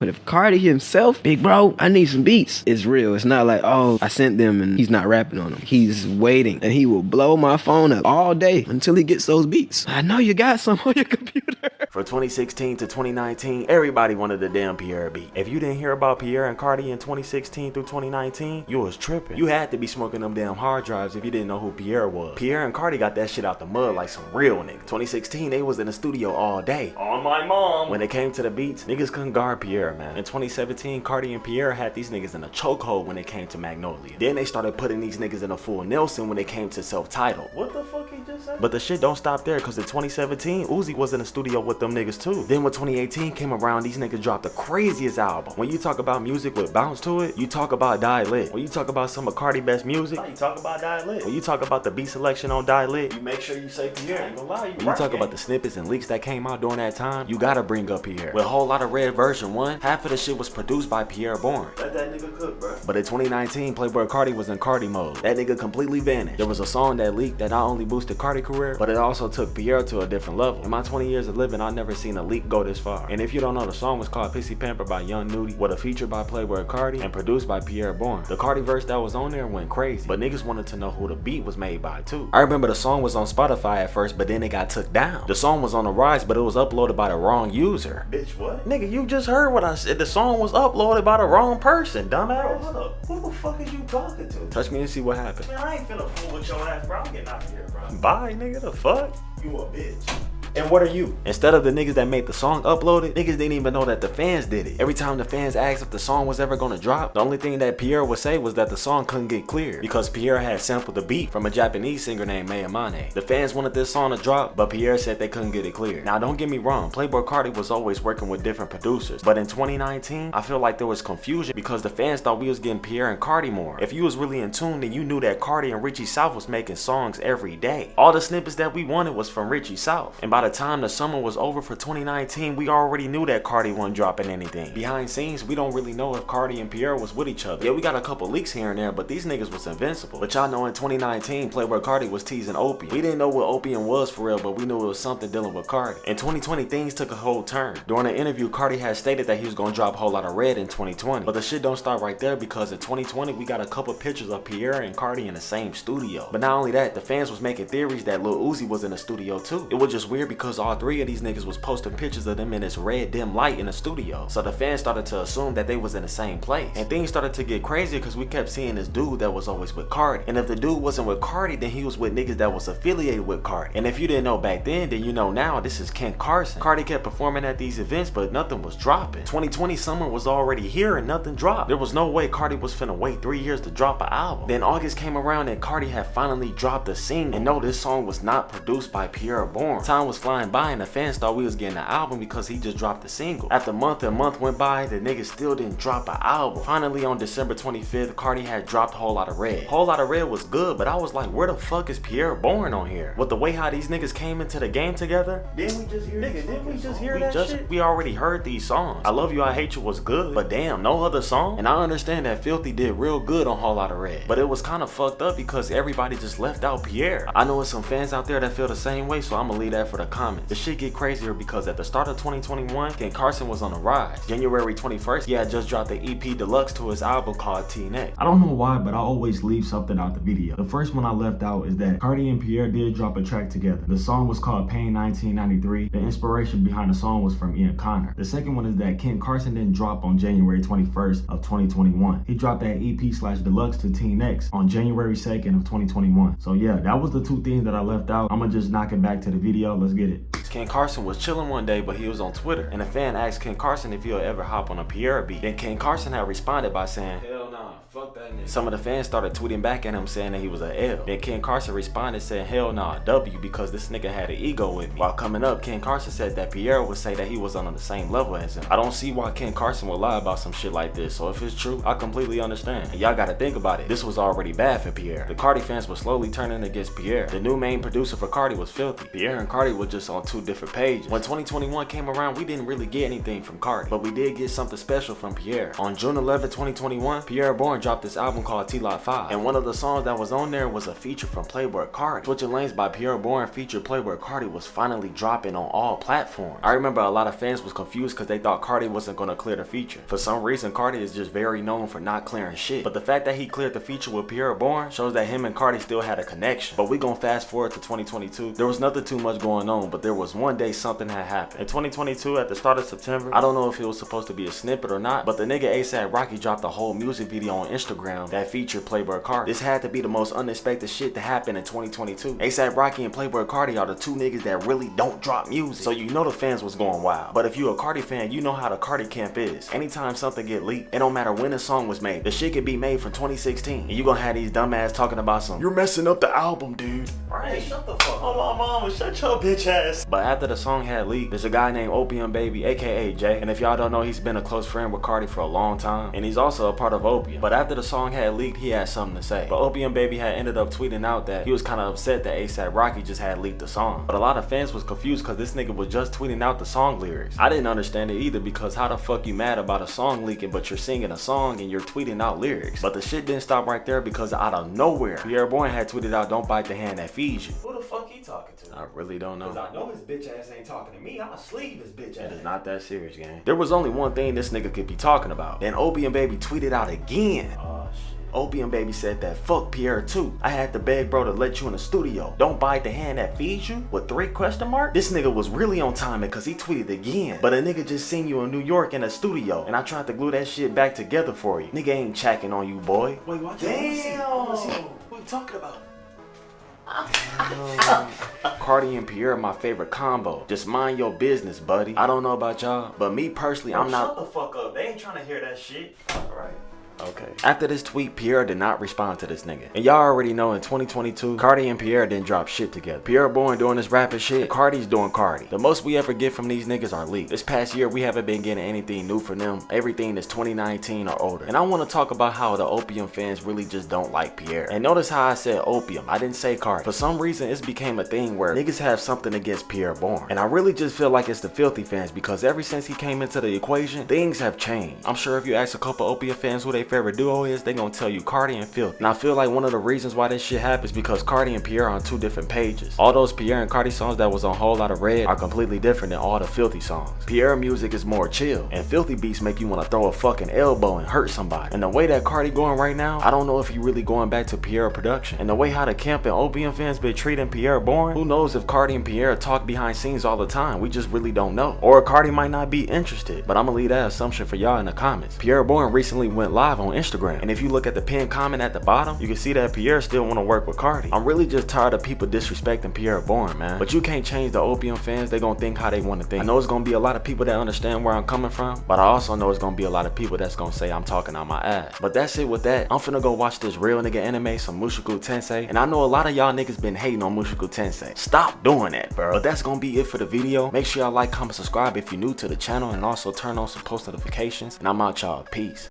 But if Carti himself, big bro, I need some beats, it's real. It's not like, oh, I sent them and he's not rapping on them. He's waiting and he will blow my phone up all day until he gets those beats. I know you got some on your computer. From 2016 to 2019, everybody wanted the damn Pierre beat. If you didn't hear about Pierre and Carti in 2016 through 2019, you was tripping. You had to be smoking them damn hard drives if you didn't know who Pierre was. Pierre and Carti got that shit out the mud like some real niggas. 2016, they was in the studio all day. On my mom. When it came to the beats, niggas couldn't guard Pierre, man. In 2017, Carti and Pierre had these niggas in a chokehold when it came to Magnolia. Then they started putting these niggas in a full Nelson when it came to self-titled. What the fuck he just said? But the shit don't stop there, cause in 2017, Uzi was in the studio with them niggas too. Then when 2018 came around, these niggas dropped the craziest album. When you talk about music with bounce to it, you talk about Die Lit. When you talk about some of Carti best music, you talk about Die Lit. When you talk about the beat selection on Die Lit, you make sure you say Pierre. Ain't gonna lie, when you talk about the snippets and leaks that came out during that time, you gotta bring up Pierre. With a whole lot of Red version 1, half of the shit was produced by Pierre Bourne. Let that nigga cook, bro. But in 2019, Playboi Carti was in Carti mode. That nigga completely vanished. There was a song that leaked that not only boosted Carti career, but it also took Pierre to a different level. In my 20 years of living, I've never seen a leak go this far. And if you don't know, the song was called Pissy Pamper by Young Dutie, with a feature by Playboi Carti and produced by Pierre Bourne. The Carti verse that was on there went crazy, but niggas wanted to know who the beat was made by too. I remember the song was on Spotify at first, but then it got took down. The song was on the rise, but it was uploaded by the wrong user. Bitch, what? Nigga, you just heard what I said. The song was uploaded by the wrong person, dumbass. Bro, hold up. Who the fuck is you talking to? Touch me and see what happened. Man, I ain't finna fool with your ass, bro. I'm getting out of here, bro. Bye, nigga. The fuck? You a bitch. And what are you? Instead of the niggas that made the song upload it, niggas didn't even know that the fans did it. Every time the fans asked if the song was ever gonna drop, the only thing that Pierre would say was that the song couldn't get cleared because Pierre had sampled the beat from a Japanese singer named Mayamane. The fans wanted this song to drop, but Pierre said they couldn't get it cleared. Now don't get me wrong, Playboi Carti was always working with different producers, but in 2019, I feel like there was confusion because the fans thought we was getting Pierre and Carti more. If you was really in tune, then you knew that Carti and Richie Souf was making songs every day. All the snippets that we wanted was from Richie Souf, and by the time the summer was over for 2019, we already knew that Carti wasn't dropping anything. Behind scenes, we don't really know if Carti and Pierre was with each other. Yeah, we got a couple leaks here and there, but these niggas was invincible. But y'all know in 2019, Playboi Carti was teasing Opium. We didn't know what Opium was for real, but we knew it was something dealing with Carti. In 2020, things took a whole turn. During an interview, Carti had stated that he was gonna drop a whole lot of Red in 2020. But the shit don't stop right there because in 2020, we got a couple pictures of Pierre and Carti in the same studio. But not only that, the fans was making theories that Lil Uzi was in the studio too. It was just weird because all three of these niggas was posting pictures of them in this red dim light in the studio. So the fans started to assume that they was in the same place. And things started to get crazy because we kept seeing this dude that was always with Carti. And if the dude wasn't with Carti, then he was with niggas that was affiliated with Carti. And if you didn't know back then you know now, this is Ken Carson. Carti kept performing at these events, but nothing was dropping. 2020 summer was already here and nothing dropped. There was no way Carti was finna wait 3 years to drop an album. Then August came around and Carti had finally dropped a single. And no, this song was not produced by Pierre Bourne. Time was flying by and the fans thought we was getting an album because he just dropped a single. After month and month went by, the niggas still didn't drop an album. Finally on December 25th, Carti had dropped Whole Lotta Red. Whole Lotta Red was good, but I was like, where the fuck is Pierre Bourne on here? With the way how these niggas came into the game together, didn't we just hear that shit? We already heard these songs. I Love You, I Hate You was good, but damn, no other song? And I understand that Filthy did real good on Whole Lotta Red, but it was kind of fucked up because everybody just left out Pierre. I know there's some fans out there that feel the same way, so I'm gonna leave that for the comments. The shit get crazier because at the start of 2021, Ken Carson was on the rise. January 21st, he had just dropped the EP Deluxe to his album called T-Neck. I don't know why, but I always leave something out the video. The first one I left out is that Carti and Pierre did drop a track together. The song was called Pain 1993. The inspiration behind the song was from Ian Connor. The second one is that Ken Carson didn't drop on January 21st of 2021. He dropped that EP/Deluxe to T-Neck on January 2nd of 2021. So yeah, that was the two things that I left out. I'm gonna just knock it back to the video. Let's get it. Ken Carson was chilling one day, but he was on Twitter, and a fan asked Ken Carson if he'll ever hop on a Pierre beat. Then Ken Carson had responded by saying, hell nah, fuck that nigga. Some of the fans started tweeting back at him saying that he was a L. Then Ken Carson responded saying, hell nah, W, because this nigga had an ego with me. While coming up, Ken Carson said that Pierre would say that he was on the same level as him. I don't see why Ken Carson would lie about some shit like this, so if it's true, I completely understand. And y'all gotta think about it. This was already bad for Pierre. The Carti fans were slowly turning against Pierre. The new main producer for Carti was Filthy. Pierre and Carti were just on two different pages. When 2021 came around, we didn't really get anything from Carti, but we did get something special from Pierre. On June 11, 2021, Pierre Pierre Bourne dropped this album called T-Lot 5, and one of the songs that was on there was a feature from Playboi Carti. Switching Lanes by Pierre Bourne featured Playboi Carti was finally dropping on all platforms. I remember a lot of fans was confused because they thought Carti wasn't going to clear the feature. For some reason, Carti is just very known for not clearing shit, but the fact that he cleared the feature with Pierre Bourne shows that him and Carti still had a connection. But we gonna fast forward to 2022. There was nothing too much going on, but there was one day something had happened. In 2022, at the start of September, I don't know if it was supposed to be a snippet or not, but the nigga ASAP Rocky dropped a whole music video on Instagram that featured Playboi Carti. This had to be the most unexpected shit to happen in 2022. ASAP Rocky and Playboi Carti are the two niggas that really don't drop music, so you know the fans was going wild. But if you a Carti fan, you know how the Carti camp is. Anytime something get leaked, it don't matter when the song was made, the shit could be made from 2016, and you gonna have these dumbass talking about some, you're messing up the album, dude. Right, shut the fuck up. Oh, my mama, shut your bitch ass. But after the song had leaked, there's a guy named Opmbabi, aka Jay, and if y'all don't know, he's been a close friend with Carti for a long time, and he's also a part of Opium. But after the song had leaked, he had something to say. But Opmbabi had ended up tweeting out that he was kind of upset that ASAP Rocky just had leaked the song. But a lot of fans was confused because this nigga was just tweeting out the song lyrics. I didn't understand it either, because how the fuck you mad about a song leaking but you're singing a song and you're tweeting out lyrics? But the shit didn't stop right there, because out of nowhere, Pierre Bourne had tweeted out, don't bite the hand that feeds you. Who the fuck he talking to? I really don't know. Cause I know his bitch ass ain't talking to me. I'ma sleeve his bitch ass. It is not that serious, gang. There was only one thing this nigga could be talking about. Then Opmbabi tweeted out again. Oh shit. Opmbabi said that fuck Pierre too. I had to beg bro to let you in the studio. Don't bite the hand that feeds you? With 3 question marks? This nigga was really on time because he tweeted again. But a nigga just seen you in New York in a studio, and I tried to glue that shit back together for you. Nigga ain't checking on you, boy. Wait, watch. Damn. What you talking about? Carti and Pierre are my favorite combo. Just mind your business, buddy. I don't know about y'all, but me personally, I'm not. Shut the fuck up. They ain't trying to hear that shit. Alright. Okay. After this tweet, Pierre did not respond to this nigga. And y'all already know in 2022, Carti and Pierre didn't drop shit together. Pierre Bourne doing this rapping shit, Carti's doing Carti. The most we ever get from these niggas are leaks. This past year, we haven't been getting anything new from them. Everything is 2019 or older. And I want to talk about how the Opium fans really just don't like Pierre. And notice how I said Opium, I didn't say Carti. For some reason, it's became a thing where niggas have something against Pierre Bourne. And I really just feel like it's the Filthy fans, because ever since he came into the equation, things have changed. I'm sure if you ask a couple Opium fans who their favorite duo is, they gonna tell you Carti and Filthy. And I feel like one of the reasons why this shit happens because Carti and Pierre are on 2 different pages. All those Pierre and Carti songs that was on Whole Lotta Red are completely different than all the Filthy songs. Pierre music is more chill, and Filthy beats make you want to throw a fucking elbow and hurt somebody. And the way that Carti going right now, I don't know if he really going back to Pierre production. And the way how the camp and Opium fans been treating Pierre Bourne, who knows if Carti and Pierre talk behind scenes all the time. We just really don't know. Or Carti might not be interested, but I'm gonna leave that assumption for y'all in the comments. Pierre Bourne recently went live on Instagram, and if you look at the pinned comment at the bottom, you can see that Pierre still want to work with Carti. I'm really just tired of people disrespecting Pierre Bourne, man. But you can't change the Opium fans. They gonna think how they want to think. I know it's gonna be a lot of people that understand where I'm coming from, but I also know it's gonna be a lot of people that's gonna say I'm talking out my ass. But that's it with that. I'm finna go watch this real nigga anime, some Mushoku Tensei, and I know a lot of y'all niggas been hating on Mushoku Tensei. Stop doing that, bro. But that's gonna be it for the video. Make sure y'all like, comment, subscribe if you're new to the channel, and also turn on some post notifications. And I'm out, y'all. Peace.